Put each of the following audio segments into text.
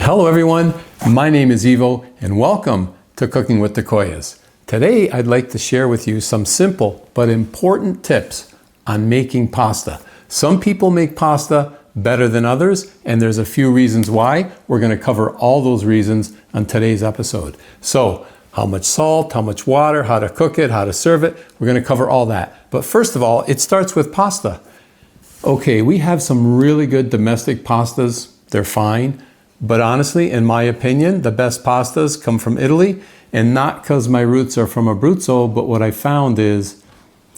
Hello everyone, my name is Ivo and welcome to Cooking with the Koyas. Today I'd like to share with you some simple but important tips on making pasta. Some people make pasta better than others and there's a few reasons why. We're going to cover all those reasons on today's episode. So how much salt, how much water, how to cook it, how to serve it, we're going to cover all that. But first of all, it starts with pasta. Okay, we have some really good domestic pastas, they're fine. But honestly, in my opinion, the best pastas come from Italy, and not because my roots are from Abruzzo, but what I found is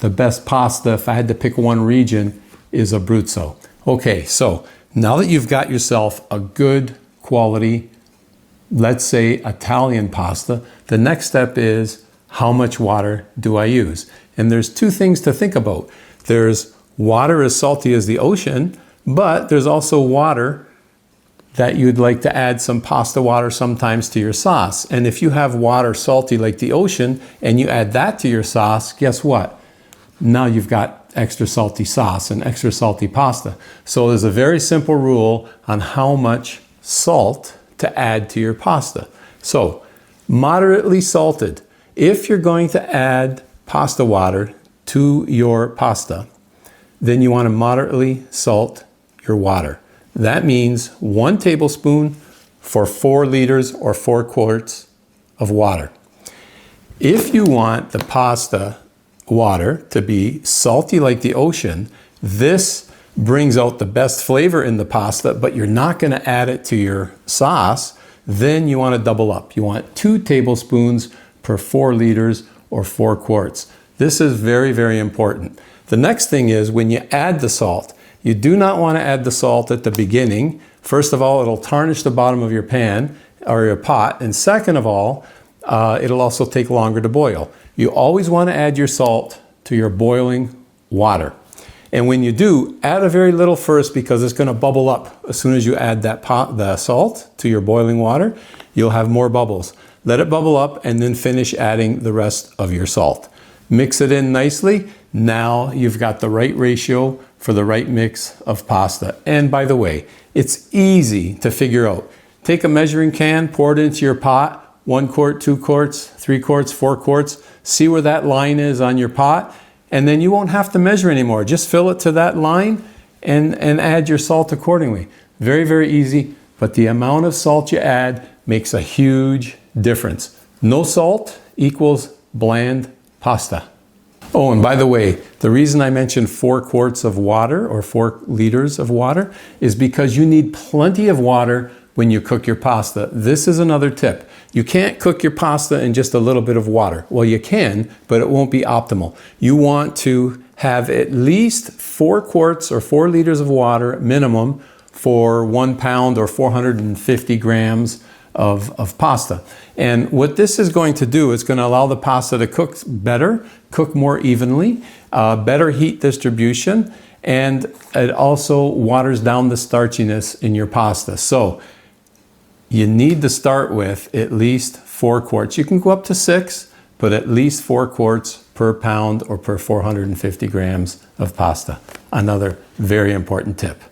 the best pasta, if I had to pick one region, is Abruzzo. Okay, so now that you've got yourself a good quality, let's say Italian pasta, the next step is how much water do I use? And there's two things to think about. There's water as salty as the ocean, but there's also water that you'd like to add some pasta water sometimes to your sauce. And if you have water salty like the ocean and you add that to your sauce, guess what? Now you've got extra salty sauce and extra salty pasta. So there's a very simple rule on how much salt to add to your pasta. So moderately salted. If you're going to add pasta water to your pasta, then you want to moderately salt your water. That means 1 tablespoon for 4 liters or 4 quarts of water. If you want the pasta water to be salty like the ocean, this brings out the best flavor in the pasta, but you're not going to add it to your sauce, then you want to double up. You want 2 tablespoons per 4 liters or 4 quarts. This is very, very important. The next thing is when you add the salt, you do not want to add the salt at the beginning. First of all, it'll tarnish the bottom of your pan or your pot. And second of all, it'll also take longer to boil. You always want to add your salt to your boiling water. And when you do, add a very little first because it's going to bubble up. As soon as you add the salt to your boiling water, you'll have more bubbles. Let it bubble up and then finish adding the rest of your salt. Mix it in nicely. Now you've got the right ratio for the right mix of pasta. And by the way, it's easy to figure out. Take a measuring can, pour it into your pot, 1 quart, 2 quarts, 3 quarts, 4 quarts. See where that line is on your pot, and then you won't have to measure anymore. Just fill it to that line and add your salt accordingly. Very, very easy, but the amount of salt you add makes a huge difference. No salt equals bland pasta. Oh, and by the way, the reason I mentioned 4 quarts of water or 4 liters of water is because you need plenty of water when you cook your pasta. This is another tip. You can't cook your pasta in just a little bit of water. Well, you can, but it won't be optimal. You want to have at least 4 quarts or 4 liters of water minimum for 1 pound or 450 grams of pasta. And what this is going to do is going to allow the pasta to cook better, cook more evenly, better heat distribution, and it also waters down the starchiness in your pasta. So you need to start with at least 4 quarts. You can go up to 6, but at least 4 quarts per pound or per 450 grams of pasta. Another very important tip.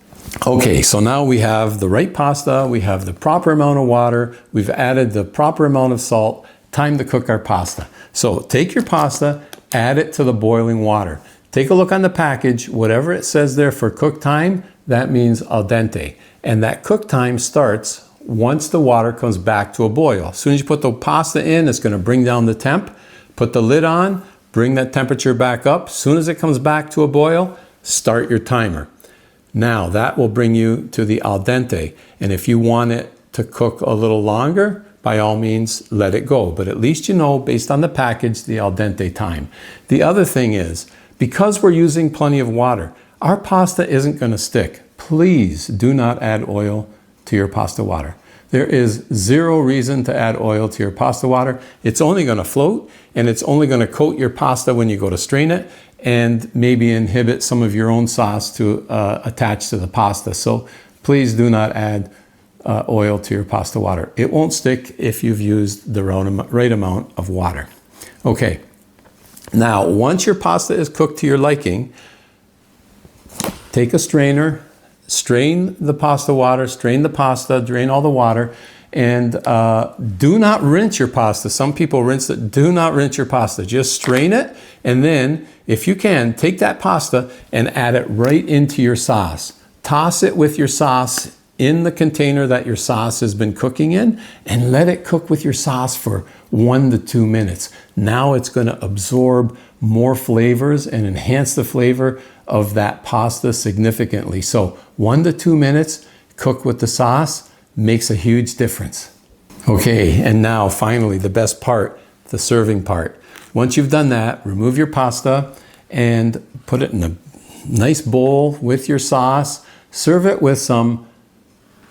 Okay, so now we have the right pasta, we have the proper amount of water, we've added the proper amount of salt, time to cook our pasta. So take your pasta, add it to the boiling water. Take a look on the package, whatever it says there for cook time, that means al dente. And that cook time starts once the water comes back to a boil. As soon as you put the pasta in, it's going to bring down the temp. Put the lid on, bring that temperature back up. As soon as it comes back to a boil, start your timer. Now that will bring you to the al dente. And if you want it to cook a little longer, by all means, let it go. But at least you know, based on the package, the al dente time. The other thing is, because we're using plenty of water, our pasta isn't going to stick. Please do not add oil to your pasta water. There is zero reason to add oil to your pasta water. It's only going to float and it's only going to coat your pasta when you go to strain it and maybe inhibit some of your own sauce to attach to the pasta. So please do not add oil to your pasta water. It won't stick if you've used the right amount of water. Okay, now once your pasta is cooked to your liking, take a strainer, strain the pasta water, strain the pasta, drain all the water, and do not rinse your pasta. Some people rinse it. Do not rinse your pasta. Just strain it, and then, if you can, take that pasta and add it right into your sauce. Toss it with your sauce in the container that your sauce has been cooking in, and let it cook with your sauce for 1 to 2 minutes. Now it's going to absorb more flavors and enhance the flavor of that pasta significantly. So 1 to 2 minutes, cook with the sauce, makes a huge difference. Okay, and now finally the best part, the serving part. Once you've done that, remove your pasta and put it in a nice bowl with your sauce. Serve it with some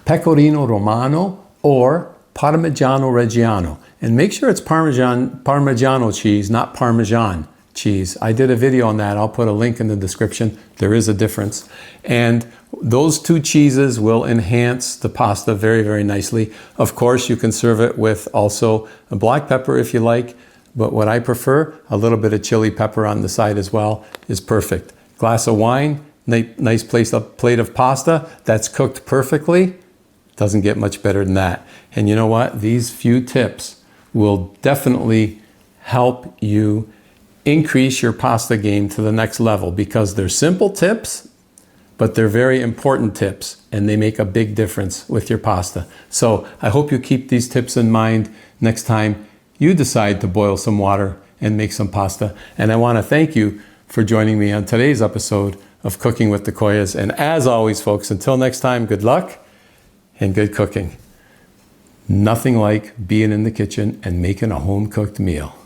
pecorino romano or parmigiano reggiano. And make sure it's Parmigiano cheese, not Parmesan cheese. I did a video on that. I'll put a link in the description. There is a difference. And those two cheeses will enhance the pasta very, very nicely. Of course, you can serve it with also a black pepper if you like, but what I prefer, a little bit of chili pepper on the side as well, is perfect. Glass of wine, nice plate of pasta that's cooked perfectly. Doesn't get much better than that. And you know what? These few tips will definitely help you increase your pasta game to the next level, because they're simple tips, but they're very important tips, and they make a big difference with your pasta. So I hope you keep these tips in mind next time you decide to boil some water and make some pasta. And I want to thank you for joining me on today's episode of Cooking with the Koyas. And as always, folks, until next time, good luck and good cooking. Nothing like being in the kitchen and making a home-cooked meal.